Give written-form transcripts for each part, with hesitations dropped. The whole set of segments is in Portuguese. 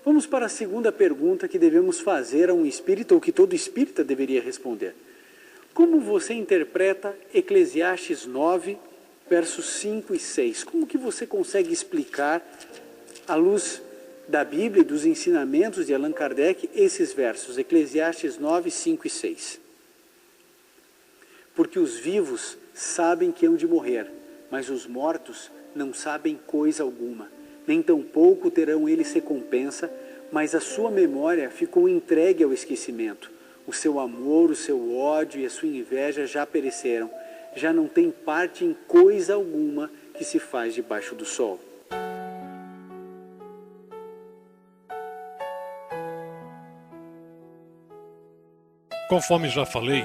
Vamos para a segunda pergunta que devemos fazer a um espírita, ou que todo espírita deveria responder. Como você interpreta Eclesiastes 9, versos 5 e 6? Como que você consegue explicar, à luz da Bíblia e dos ensinamentos de Allan Kardec, esses versos, Eclesiastes 9, 5 e 6? Porque os vivos sabem que hão de morrer, mas os mortos não sabem coisa alguma. Nem tampouco terão eles recompensa, mas a sua memória ficou entregue ao esquecimento. O seu amor, o seu ódio e a sua inveja já pereceram. Já não tem parte em coisa alguma que se faz debaixo do sol. Conforme já falei,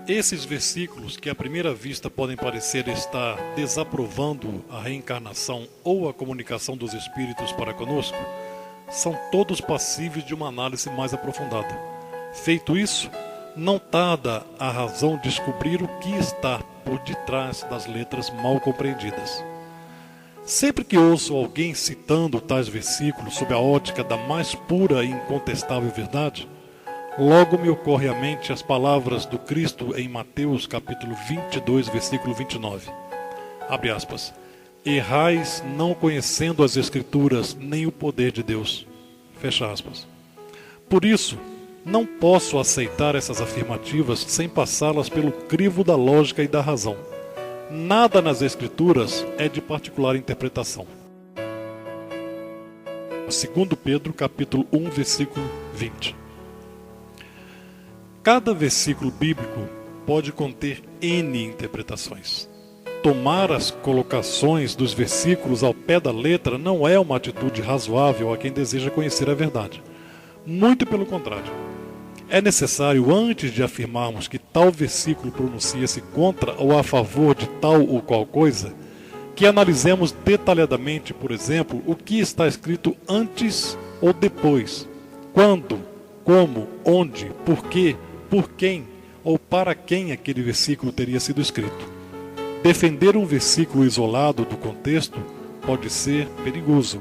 esses versículos que à primeira vista podem parecer estar desaprovando a reencarnação ou a comunicação dos espíritos para conosco, são todos passíveis de uma análise mais aprofundada. Feito isso, não tarda a razão descobrir o que está por detrás das letras mal compreendidas. Sempre que ouço alguém citando tais versículos sob a ótica da mais pura e incontestável verdade, logo me ocorre à mente as palavras do Cristo em Mateus capítulo 22, versículo 29. Abre aspas. Errais não conhecendo as Escrituras nem o poder de Deus. Fecha aspas. Por isso, não posso aceitar essas afirmativas sem passá-las pelo crivo da lógica e da razão. Nada nas Escrituras é de particular interpretação. 2 Pedro capítulo 1, versículo 20. Cada versículo bíblico pode conter N interpretações. Tomar as colocações dos versículos ao pé da letra não é uma atitude razoável a quem deseja conhecer a verdade. Muito pelo contrário. É necessário, antes de afirmarmos que tal versículo pronuncia-se contra ou a favor de tal ou qual coisa, que analisemos detalhadamente, por exemplo, o que está escrito antes ou depois, quando, como, onde, por quê, por quem ou para quem aquele versículo teria sido escrito. Defender um versículo isolado do contexto pode ser perigoso.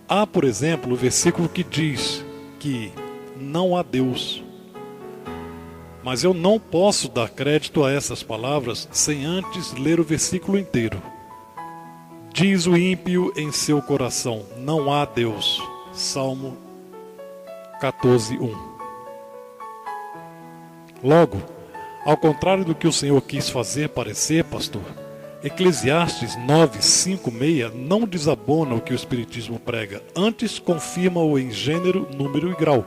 Há, por exemplo, o versículo que diz que não há Deus. Mas eu não posso dar crédito a essas palavras sem antes ler o versículo inteiro. Diz o ímpio em seu coração, não há Deus. Salmo 14:1. Logo, ao contrário do que o Senhor quis fazer parecer, pastor, Eclesiastes 9:5-6 não desabona o que o Espiritismo prega, antes confirma-o em gênero, número e grau.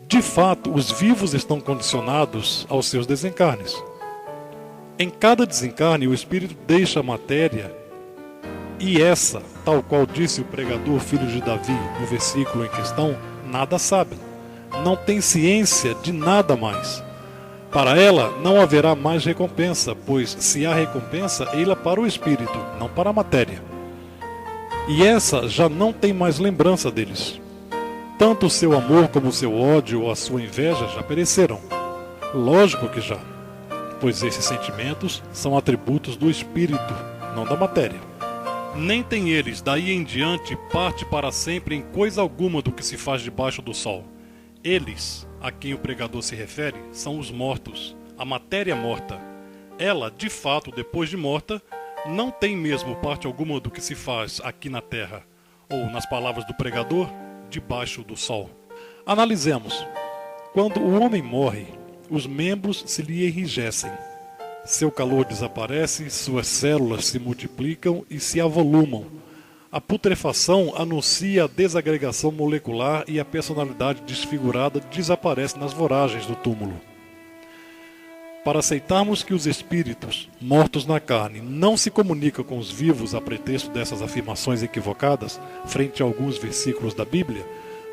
De fato, os vivos estão condicionados aos seus desencarnes. Em cada desencarne, o espírito deixa a matéria e essa, tal qual disse o pregador filho de Davi no versículo em questão, nada sabe. Não tem ciência de nada mais. Para ela não haverá mais recompensa, pois se há recompensa, ela para o espírito, não para a matéria. E essa já não tem mais lembrança deles. Tanto o seu amor como o seu ódio ou a sua inveja já pereceram. Lógico que já, pois esses sentimentos são atributos do espírito, não da matéria. Nem tem eles, daí em diante, parte para sempre em coisa alguma do que se faz debaixo do sol. Eles, a quem o pregador se refere, são os mortos, a matéria morta. Ela, de fato, depois de morta, não tem mesmo parte alguma do que se faz aqui na terra, ou, nas palavras do pregador, debaixo do sol. Analisemos. Quando o homem morre, os membros se lhe enrijecem. Seu calor desaparece, suas células se multiplicam e se avolumam. A putrefação anuncia a desagregação molecular e a personalidade desfigurada desaparece nas voragens do túmulo. Para aceitarmos que os espíritos, mortos na carne, não se comunicam com os vivos a pretexto dessas afirmações equivocadas, frente a alguns versículos da Bíblia,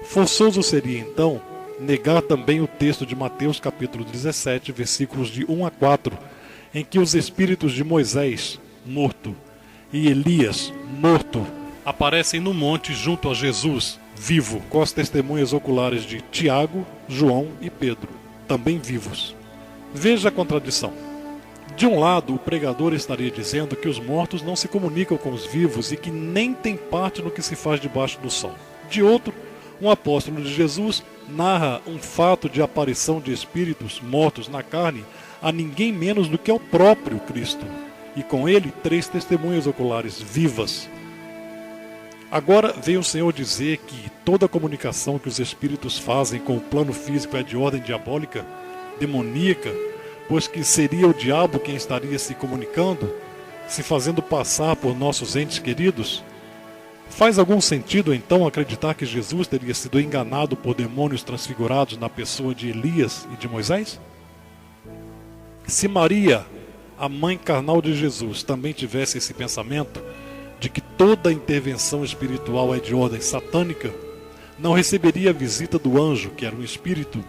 forçoso seria então negar também o texto de Mateus capítulo 17, versículos de 1-4, em que os espíritos de Moisés, morto, e Elias, morto, aparecem no monte junto a Jesus, vivo, com as testemunhas oculares de Tiago, João e Pedro, também vivos. Veja a contradição. De um lado, o pregador estaria dizendo que os mortos não se comunicam com os vivos e que nem têm parte no que se faz debaixo do sol. De outro, um apóstolo de Jesus narra um fato de aparição de espíritos mortos na carne a ninguém menos do que ao próprio Cristo, e com ele 3 testemunhas oculares vivas. Agora vem o Senhor dizer que toda a comunicação que os espíritos fazem com o plano físico é de ordem diabólica, demoníaca, pois que seria o diabo quem estaria se comunicando, se fazendo passar por nossos entes queridos? Faz algum sentido então acreditar que Jesus teria sido enganado por demônios transfigurados na pessoa de Elias e de Moisés? Se Maria, a mãe carnal de Jesus, também tivesse esse pensamento de que toda intervenção espiritual é de ordem satânica, não receberia a visita do anjo, que era um espírito,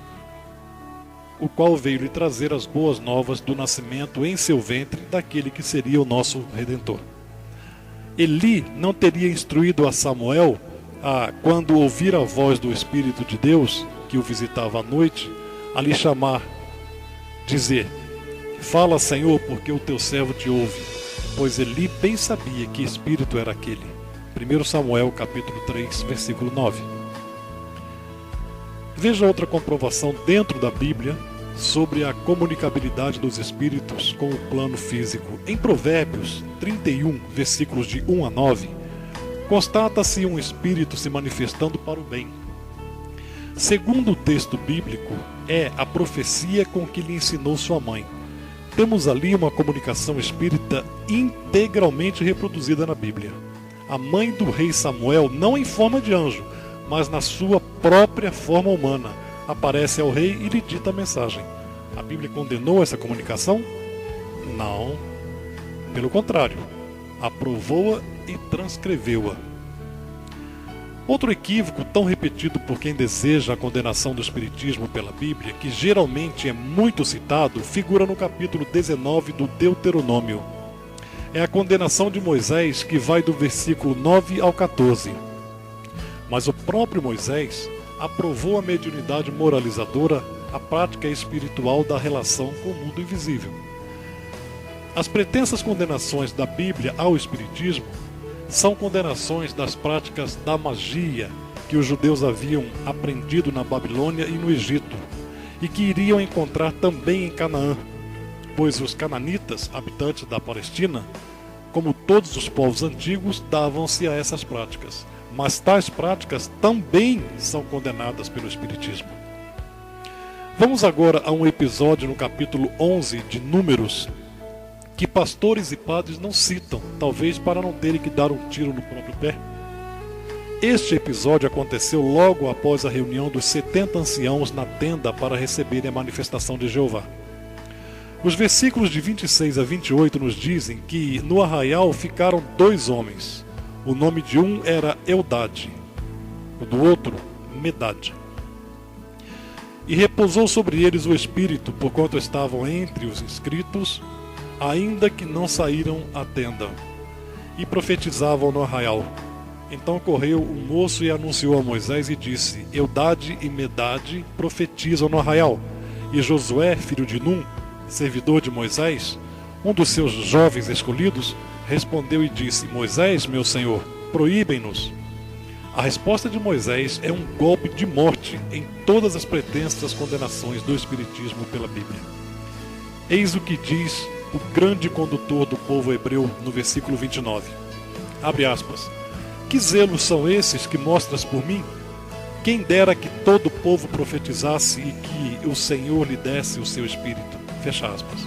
o qual veio lhe trazer as boas novas do nascimento em seu ventre daquele que seria o nosso Redentor. Eli não teria instruído a Samuel a, quando ouvir a voz do Espírito de Deus, que o visitava à noite, a lhe chamar, dizer: fala, Senhor, porque o teu servo te ouve. Pois Eli bem sabia que espírito era aquele. 1 Samuel capítulo 3, versículo 9. Veja outra comprovação dentro da Bíblia sobre a comunicabilidade dos espíritos com o plano físico. Em Provérbios 31, versículos de 1 a 9, constata-se um espírito se manifestando para o bem. Segundo o texto bíblico, é a profecia com que lhe ensinou sua mãe. Temos ali uma comunicação espírita integralmente reproduzida na Bíblia. A mãe do rei Samuel, não em forma de anjo, mas na sua própria forma humana, aparece ao rei e lhe dita a mensagem. A Bíblia condenou essa comunicação? Não. Pelo contrário, aprovou-a e transcreveu-a. Outro equívoco tão repetido por quem deseja a condenação do espiritismo pela Bíblia, que geralmente é muito citado, figura no capítulo 19 do Deuteronômio. É a condenação de Moisés, que vai do versículo 9 ao 14. Mas o próprio Moisés aprovou a mediunidade moralizadora, a prática espiritual da relação com o mundo invisível. As pretensas condenações da Bíblia ao espiritismo são condenações das práticas da magia que os judeus haviam aprendido na Babilônia e no Egito, e que iriam encontrar também em Canaã, pois os cananitas, habitantes da Palestina, como todos os povos antigos, davam-se a essas práticas. Mas tais práticas também são condenadas pelo Espiritismo. Vamos agora a um episódio no capítulo 11 de Números, que pastores e padres não citam, talvez para não terem que dar um tiro no próprio pé. Este episódio aconteceu logo após a reunião dos 70 anciãos na tenda para receberem a manifestação de Jeová. Os versículos de 26 a 28 nos dizem que no arraial ficaram 2 homens. O nome de um era Eldade, o do outro, Medade. E repousou sobre eles o Espírito, porquanto estavam entre os inscritos, ainda que não saíram à tenda, e profetizavam no arraial. Então correu um moço e anunciou a Moisés e disse: Eldade e Medade profetizam no arraial. E Josué, filho de Num, servidor de Moisés, um dos seus jovens escolhidos, respondeu e disse: Moisés, meu senhor, proíbem-nos. A resposta de Moisés é um golpe de morte em todas as pretensas condenações do Espiritismo pela Bíblia. Eis o que diz o grande condutor do povo hebreu no versículo 29. Abre aspas. Que zelos são esses que mostras por mim? Quem dera que todo o povo profetizasse e que o Senhor lhe desse o seu Espírito. Fecha aspas.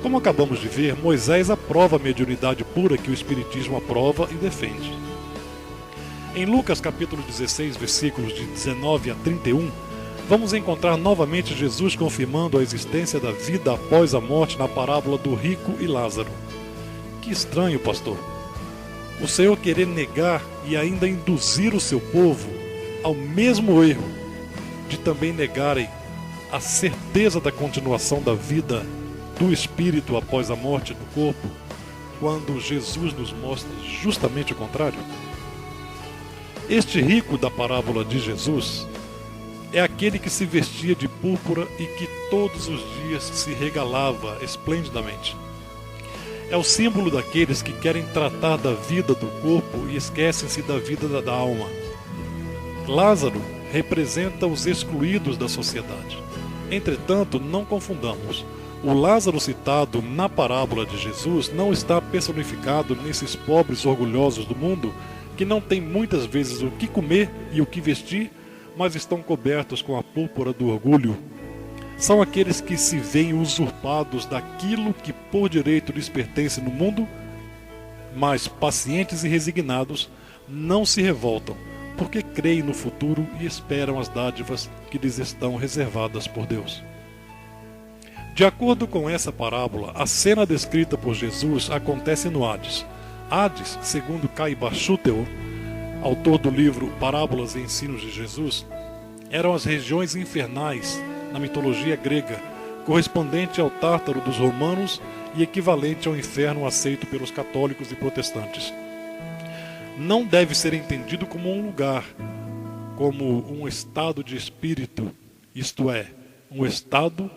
Como acabamos de ver, Moisés aprova a mediunidade pura que o Espiritismo aprova e defende. Em Lucas capítulo 16, versículos de 19 a 31, vamos encontrar novamente Jesus confirmando a existência da vida após a morte na parábola do rico e Lázaro. Que estranho, pastor. O Senhor querer negar e ainda induzir o seu povo ao mesmo erro de também negarem a certeza da continuação da vida do espírito após a morte do corpo, quando Jesus nos mostra justamente o contrário. Este rico da parábola de Jesus é aquele que se vestia de púrpura e que todos os dias se regalava esplendidamente. É o símbolo daqueles que querem tratar da vida do corpo e esquecem-se da vida da alma. Lázaro representa os excluídos da sociedade. Entretanto, não confundamos. O Lázaro citado na parábola de Jesus não está personificado nesses pobres orgulhosos do mundo que não têm muitas vezes o que comer e o que vestir, mas estão cobertos com a púrpura do orgulho. São aqueles que se veem usurpados daquilo que por direito lhes pertence no mundo, mas pacientes e resignados não se revoltam, porque creem no futuro e esperam as dádivas que lhes estão reservadas por Deus. De acordo com essa parábola, a cena descrita por Jesus acontece no Hades. Hades, segundo Caiba Schuttel, autor do livro Parábolas e Ensinos de Jesus, eram as regiões infernais na mitologia grega, correspondente ao Tártaro dos romanos e equivalente ao inferno aceito pelos católicos e protestantes. Não deve ser entendido como um lugar, como um estado de espírito, isto é, um estado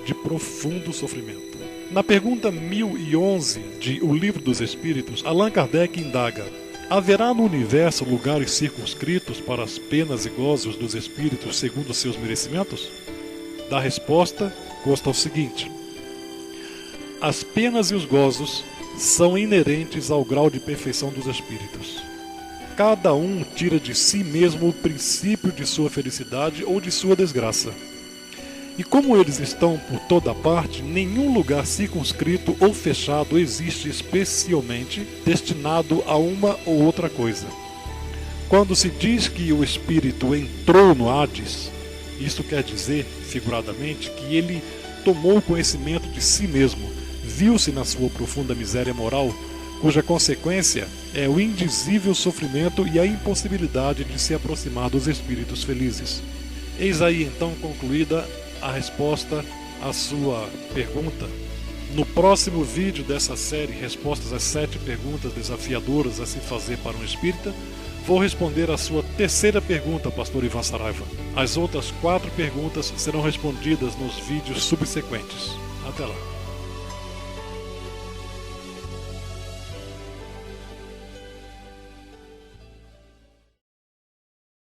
de profundo sofrimento. Na pergunta 1011 de O Livro dos Espíritos, Allan Kardec indaga: haverá no universo lugares circunscritos para as penas e gozos dos espíritos segundo seus merecimentos? Da resposta consta o seguinte: as penas e os gozos são inerentes ao grau de perfeição dos espíritos. Cada um tira de si mesmo o princípio de sua felicidade ou de sua desgraça. E como eles estão por toda parte, nenhum lugar circunscrito ou fechado existe especialmente destinado a uma ou outra coisa. Quando se diz que o espírito entrou no Hades, isto quer dizer, figuradamente, que ele tomou conhecimento de si mesmo, viu-se na sua profunda miséria moral, cuja consequência é o indizível sofrimento e a impossibilidade de se aproximar dos espíritos felizes. Eis aí então concluída a resposta à sua pergunta. No próximo vídeo dessa série, Respostas às 7 perguntas desafiadoras a se fazer para um espírita, vou responder a sua terceira pergunta, Pastor Ivan Saraiva. As outras 4 perguntas serão respondidas nos vídeos subsequentes. Até lá.